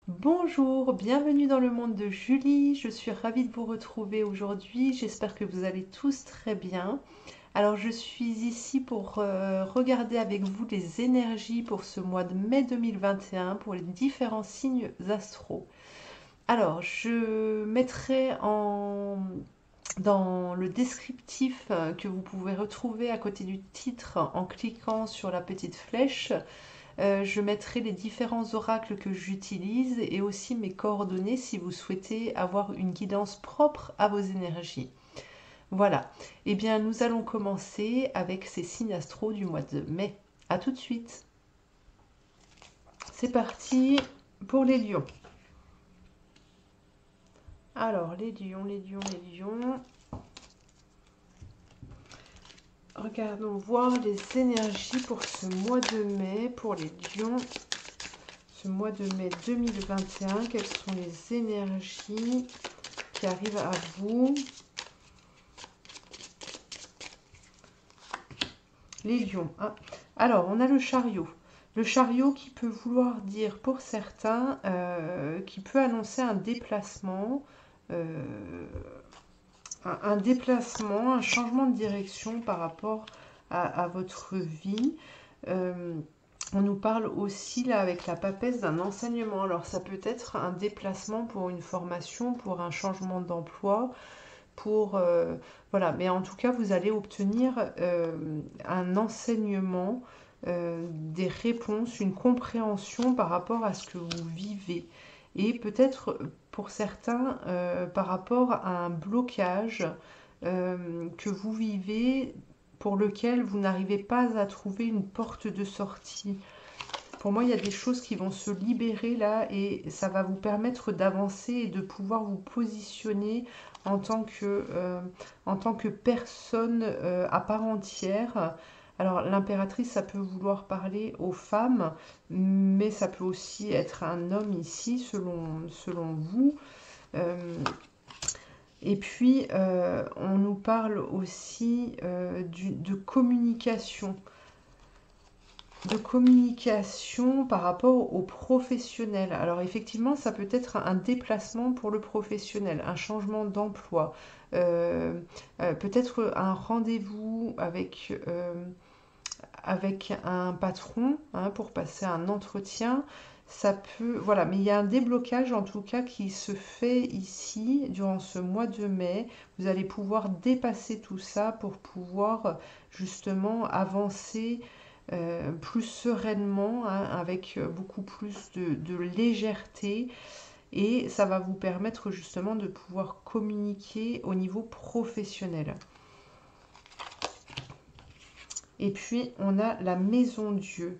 Bonjour, bienvenue dans le monde de Julie. Je suis ravie de vous retrouver aujourd'hui. J'espère que vous allez tous très bien. Alors, je suis ici pour regarder avec vous les énergies pour ce mois de mai 2021 pour les différents signes astraux. Alors, je mettrai dans le descriptif que vous pouvez retrouver à côté du titre en cliquant sur la petite flèche. Je mettrai les différents oracles que j'utilise et aussi mes coordonnées si vous souhaitez avoir une guidance propre à vos énergies. Voilà. Eh bien, nous allons commencer avec ces signes astro du mois de mai. À tout de suite. C'est parti pour les lions. Alors, les lions, les lions, les lions. Regardons voir les énergies pour ce mois de mai, pour les lions. Ce mois de mai 2021, quelles sont les énergies qui arrivent à vous? Les lions. Hein. Alors, on a le chariot. Le chariot qui peut vouloir dire pour certains, qui peut annoncer un déplacement, un déplacement, un changement de direction par rapport à votre vie. On nous parle aussi là avec la papesse d'un enseignement. Alors ça peut être un déplacement pour une formation, pour un changement d'emploi, pour voilà. Mais en tout cas, vous allez obtenir un enseignement, des réponses, une compréhension par rapport à ce que vous vivez. Et peut-être pour certains par rapport à un blocage que vous vivez pour lequel vous n'arrivez pas à trouver une porte de sortie. Pour moi, il y a des choses qui vont se libérer là et ça va vous permettre d'avancer et de pouvoir vous positionner en tant que personne à part entière. Alors, l'impératrice, ça peut vouloir parler aux femmes, mais ça peut aussi être un homme ici, selon vous. Euh, et puis, on nous parle aussi de communication. De communication par rapport aux professionnels. Alors effectivement, ça peut être un déplacement pour le professionnel, un changement d'emploi, peut-être un rendez-vous avec un patron pour passer un entretien. Ça peut, voilà, mais il y a un déblocage en tout cas qui se fait ici durant ce mois de mai. Vous allez pouvoir dépasser tout ça pour pouvoir justement avancer plus sereinement, avec beaucoup plus de légèreté. Et ça va vous permettre justement de pouvoir communiquer au niveau professionnel. Et puis, on a la maison Dieu.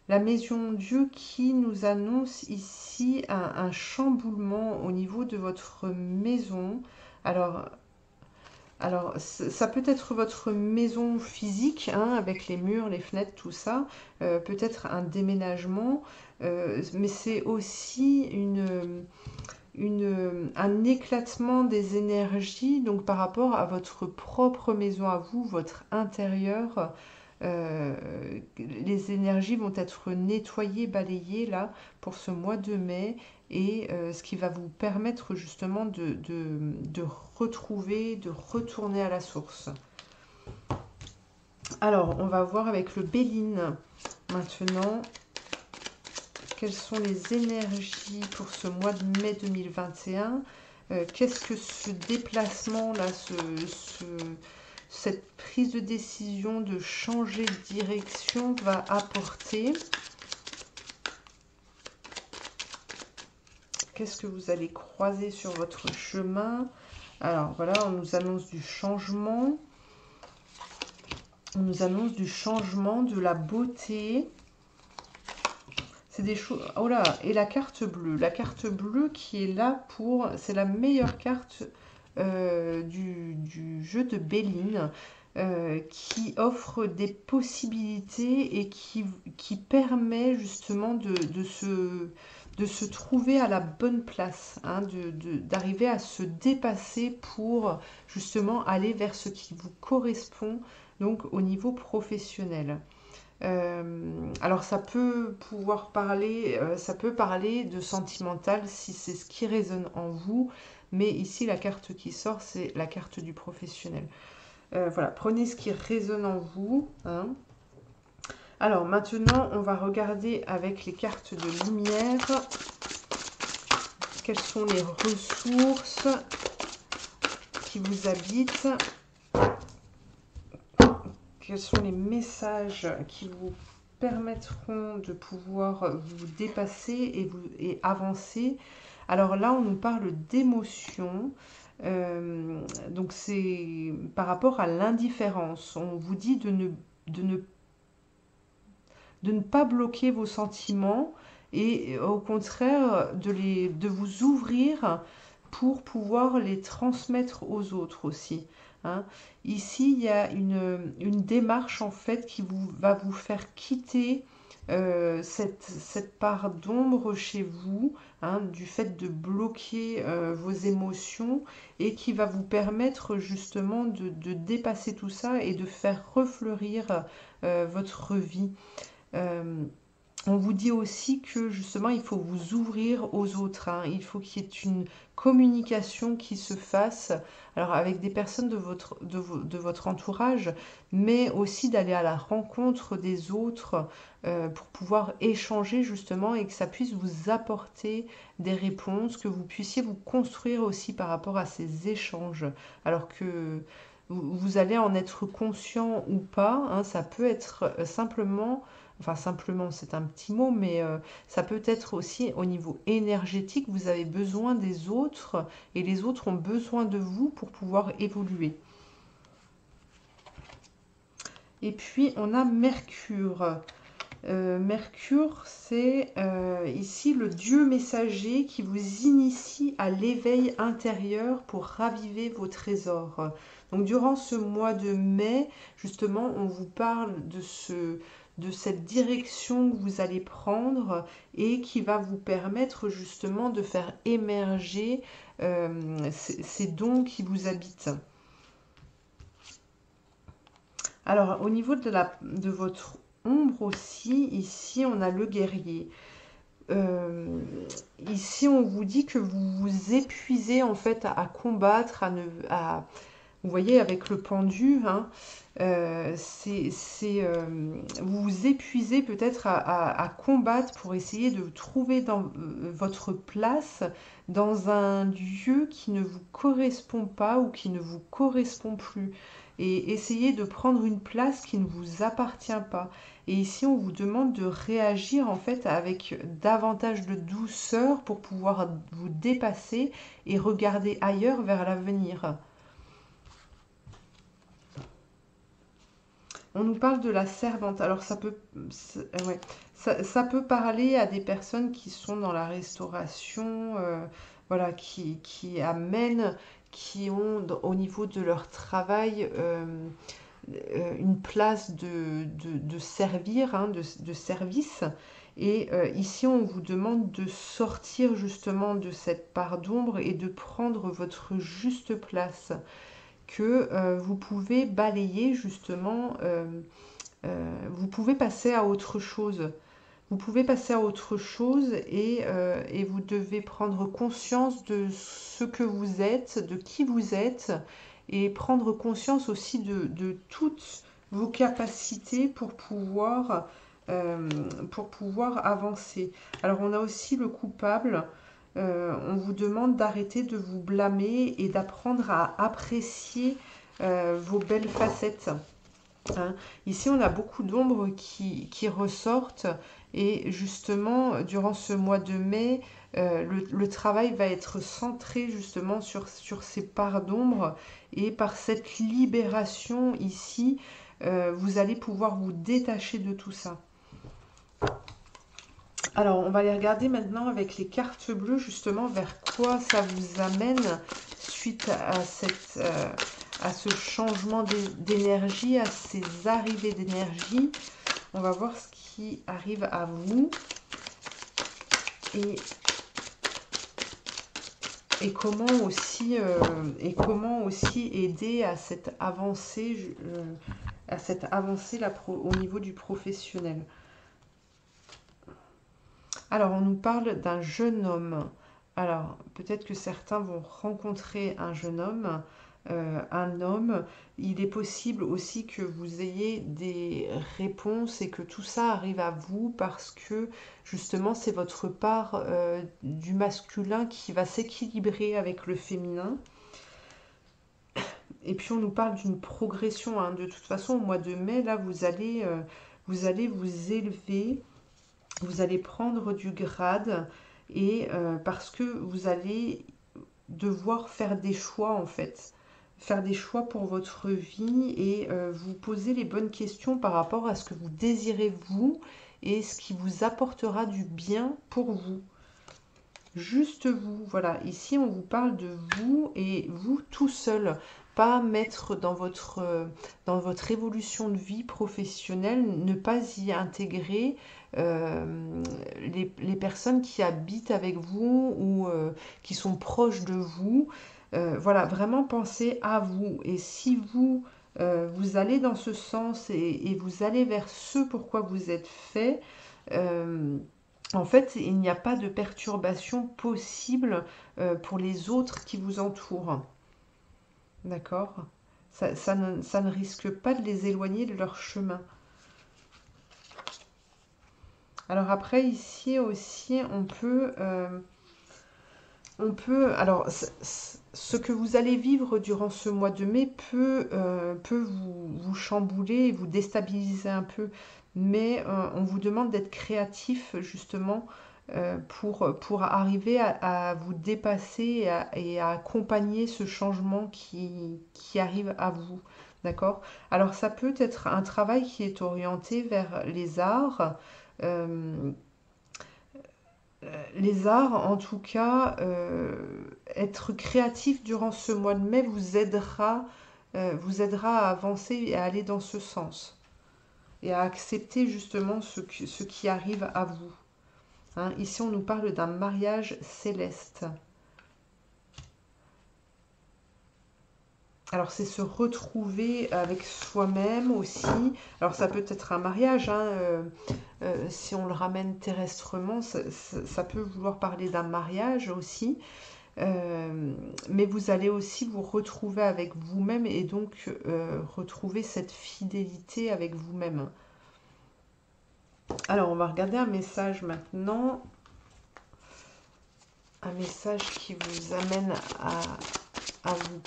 La maison Dieu qui nous annonce ici un chamboulement au niveau de votre maison. Alors, ça peut être votre maison physique, avec les murs, les fenêtres, tout ça. Peut-être un déménagement. Mais c'est aussi un éclatement des énergies, donc par rapport à votre propre maison à vous, votre intérieur. Les énergies vont être nettoyées, balayées là pour ce mois de mai et ce qui va vous permettre justement de retrouver, de retourner à la source. Alors, on va voir avec le Béline maintenant. Quelles sont les énergies pour ce mois de mai 2021? Qu'est-ce que ce déplacement-là, cette prise de décision de changer de direction va apporter? Qu'est-ce que vous allez croiser sur votre chemin? Alors voilà, on nous annonce du changement. On nous annonce du changement, de la beauté. C'est des choses. Oh là, et la carte bleue. La carte bleue qui est là pour. C'est la meilleure carte du jeu de Béline, qui offre des possibilités et qui permet justement de se trouver à la bonne place, d'arriver à se dépasser pour justement aller vers ce qui vous correspond, donc au niveau professionnel. Alors ça peut pouvoir parler, ça peut parler de sentimental si c'est ce qui résonne en vous, mais ici la carte qui sort, c'est la carte du professionnel. Voilà, prenez ce qui résonne en vous, hein. Alors maintenant, on va regarder avec les cartes de lumière quelles sont les ressources qui vous habitent, quels sont les messages qui vous permettront de pouvoir vous dépasser et avancer. Alors là, on nous parle d'émotions. Donc c'est par rapport à l'indifférence. On vous dit de ne pas bloquer vos sentiments et au contraire de vous ouvrir pour pouvoir les transmettre aux autres aussi, hein. Ici, il y a une démarche en fait qui va vous faire quitter cette part d'ombre chez vous, hein, du fait de bloquer vos émotions et qui va vous permettre justement de dépasser tout ça et de faire refleurir votre vie. On vous dit aussi que justement il faut vous ouvrir aux autres, hein. Il faut qu'il y ait une communication qui se fasse, alors avec des personnes de votre entourage, mais aussi d'aller à la rencontre des autres pour pouvoir échanger justement et que ça puisse vous apporter des réponses, que vous puissiez vous construire aussi par rapport à ces échanges, alors que vous allez en être conscient ou pas, hein. Ça peut être simplement... Enfin, simplement, c'est un petit mot, mais ça peut être aussi au niveau énergétique. Vous avez besoin des autres et les autres ont besoin de vous pour pouvoir évoluer. Et puis, on a Mercure. Mercure, c'est ici le dieu messager qui vous initie à l'éveil intérieur pour raviver vos trésors. Donc, durant ce mois de mai, justement, on vous parle de cette direction que vous allez prendre et qui va vous permettre justement de faire émerger ces dons qui vous habitent. Alors, au niveau de votre ombre aussi, ici, on a le guerrier. Ici, on vous dit que vous vous épuisez en fait à combattre, vous voyez, avec le pendu, hein, vous vous épuisez peut-être à combattre pour essayer de trouver votre place dans un lieu qui ne vous correspond pas ou qui ne vous correspond plus. Et essayer de prendre une place qui ne vous appartient pas. Et ici, on vous demande de réagir en fait avec davantage de douceur pour pouvoir vous dépasser et regarder ailleurs vers l'avenir. On nous parle de la servante. Alors ça peut parler à des personnes qui sont dans la restauration, voilà, qui amènent, qui ont au niveau de leur travail une place de servir, hein, de service. Et ici, on vous demande de sortir justement de cette part d'ombre et de prendre votre juste place, que vous pouvez balayer justement, vous pouvez passer à autre chose. Vous pouvez passer à autre chose et vous devez prendre conscience de ce que vous êtes, de qui vous êtes, et prendre conscience aussi de toutes vos capacités pour pouvoir avancer. Alors on a aussi le coupable. On vous demande d'arrêter de vous blâmer et d'apprendre à apprécier vos belles facettes, hein. Ici, on a beaucoup d'ombres qui ressortent et justement, durant ce mois de mai, le travail va être centré justement sur ces parts d'ombre et par cette libération ici, vous allez pouvoir vous détacher de tout ça. Alors, on va les regarder maintenant avec les cartes bleues, justement, vers quoi ça vous amène suite à ce changement d'énergie, à ces arrivées d'énergie. On va voir ce qui arrive à vous et comment aussi aider à cette avancée à cette avancée là au niveau du professionnel. Alors, on nous parle d'un jeune homme. Alors, peut-être que certains vont rencontrer un jeune homme, un homme. Il est possible aussi que vous ayez des réponses et que tout ça arrive à vous parce que, justement, c'est votre part du masculin qui va s'équilibrer avec le féminin. Et puis, on nous parle d'une progression, hein. De toute façon, au mois de mai, là, vous allez vous élever. Vous allez prendre du grade et parce que vous allez devoir faire des choix en fait. Faire des choix pour votre vie et vous poser les bonnes questions par rapport à ce que vous désirez vous et ce qui vous apportera du bien pour vous. Juste vous, voilà. Ici, on vous parle de vous et vous tout seul. Pas mettre dans votre évolution de vie professionnelle, ne pas y intégrer les personnes qui habitent avec vous ou qui sont proches de vous. Voilà, vraiment pensez à vous. Et si vous, vous allez dans ce sens et vous allez vers ce pourquoi vous êtes fait, en fait, il n'y a pas de perturbation possible pour les autres qui vous entourent. D'accord? Ça ne risque pas de les éloigner de leur chemin. Alors après, ici aussi, alors, ce que vous allez vivre durant ce mois de mai peut vous chambouler et vous déstabiliser un peu. Mais on vous demande d'être créatif, justement, pour arriver à vous dépasser et à accompagner ce changement qui arrive à vous. D'accord? Alors, ça peut être un travail qui est orienté vers les arts. euh, les arts, en tout cas, être créatif durant ce mois de mai vous aidera à avancer et à aller dans ce sens. Et à accepter justement ce qui arrive à vous. Hein, ici, on nous parle d'un mariage céleste. Alors, c'est se retrouver avec soi-même aussi. Alors, ça peut être un mariage, hein, si on le ramène terrestrement, ça peut vouloir parler d'un mariage aussi. Mais vous allez aussi vous retrouver avec vous-même et donc retrouver cette fidélité avec vous-même. Alors, on va regarder un message maintenant. Un message qui vous amène à vous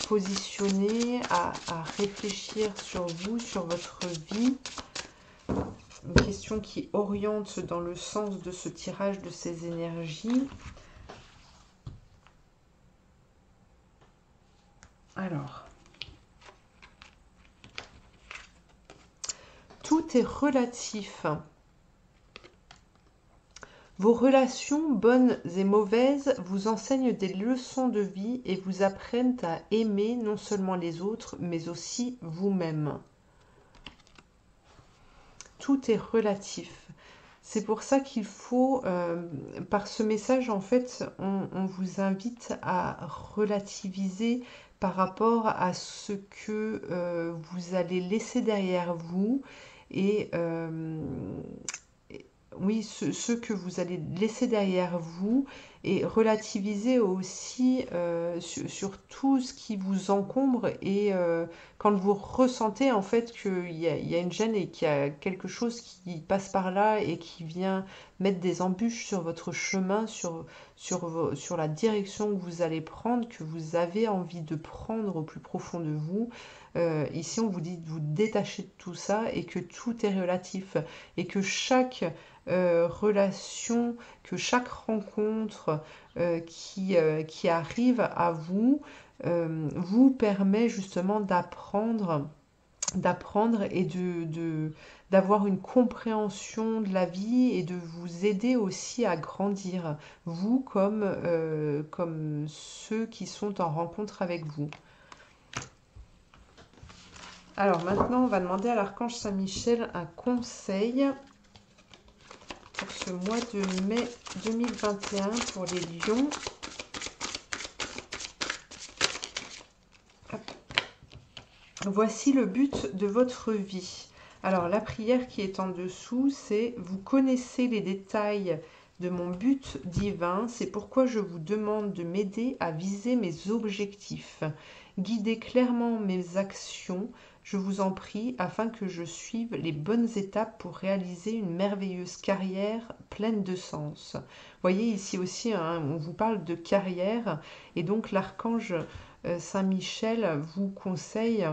positionner, à réfléchir sur vous, sur votre vie. Une question qui oriente dans le sens de ce tirage de ces énergies. Alors, tout est relatif. Vos relations, bonnes et mauvaises, vous enseignent des leçons de vie et vous apprennent à aimer non seulement les autres, mais aussi vous-même. Tout est relatif. C'est pour ça qu'il faut, par ce message, en fait, on vous invite à relativiser par rapport à ce que vous allez laisser derrière vous et oui, ce que vous allez laisser derrière vous et relativiser aussi sur tout ce qui vous encombre et quand vous ressentez en fait qu'il y a une gêne et qu'il y a quelque chose qui passe par là et qui vient mettre des embûches sur votre chemin, sur la direction que vous allez prendre, que vous avez envie de prendre au plus profond de vous. Ici, on vous dit de vous détacher de tout ça et que tout est relatif et que chaque relation, que chaque rencontre qui arrive à vous vous permet justement d'apprendre et d'avoir une compréhension de la vie et de vous aider aussi à grandir, vous comme ceux qui sont en rencontre avec vous. Alors maintenant, on va demander à l'archange Saint-Michel un conseil pour ce mois de mai 2021 pour les lions. Hop. Voici le but de votre vie. Alors, la prière qui est en dessous, c'est « Vous connaissez les détails de mon but divin, c'est pourquoi je vous demande de m'aider à viser mes objectifs. Guidez clairement mes actions, je vous en prie, afin que je suive les bonnes étapes pour réaliser une merveilleuse carrière pleine de sens. » Vous voyez ici aussi, hein, on vous parle de carrière, et donc l'archange Saint Michel euh, vous conseille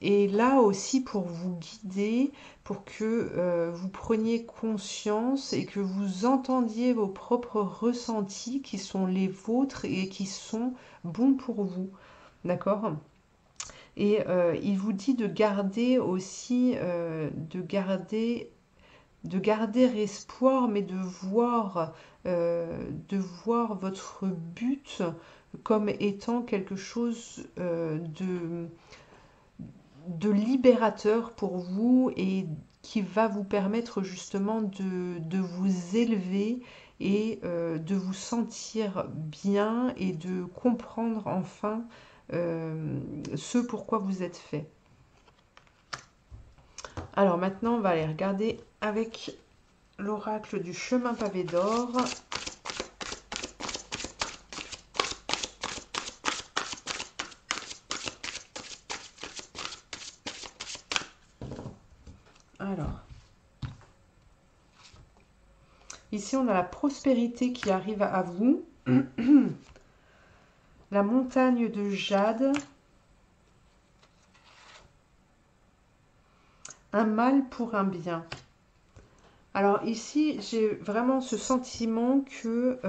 et là aussi pour vous guider, pour que vous preniez conscience et que vous entendiez vos propres ressentis qui sont les vôtres et qui sont bons pour vous. D'accord? Et il vous dit de garder aussi, de garder espoir, mais de voir votre but comme étant quelque chose de libérateur pour vous et qui va vous permettre justement de vous élever et de vous sentir bien et de comprendre enfin ce pourquoi vous êtes fait. Alors maintenant, on va aller regarder avec l'oracle du chemin pavé d'or. Alors, ici on a la prospérité qui arrive à vous, la montagne de jade, un mal pour un bien. Alors ici, j'ai vraiment ce sentiment que...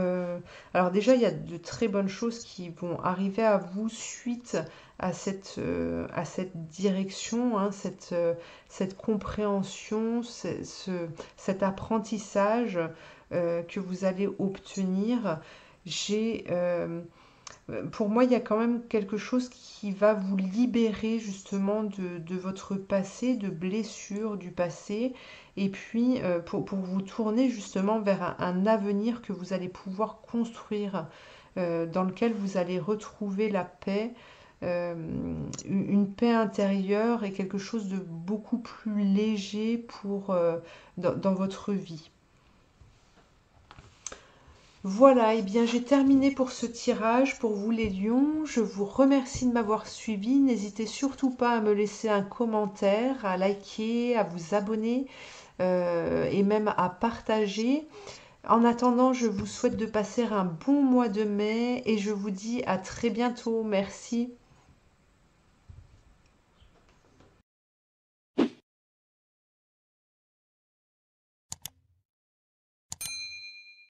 alors déjà, il y a de très bonnes choses qui vont arriver à vous suite à cette direction, hein, cette compréhension, cet apprentissage que vous allez obtenir. Pour moi, il y a quand même quelque chose qui va vous libérer justement de votre passé, de blessures du passé, et puis pour vous tourner justement vers un avenir que vous allez pouvoir construire, dans lequel vous allez retrouver la paix, une paix intérieure et quelque chose de beaucoup plus léger dans votre vie. Voilà, et bien j'ai terminé pour ce tirage pour vous les lions. Je vous remercie de m'avoir suivi. N'hésitez surtout pas à me laisser un commentaire, à liker, à vous abonner et même à partager. En attendant, je vous souhaite de passer un bon mois de mai et je vous dis à très bientôt. Merci.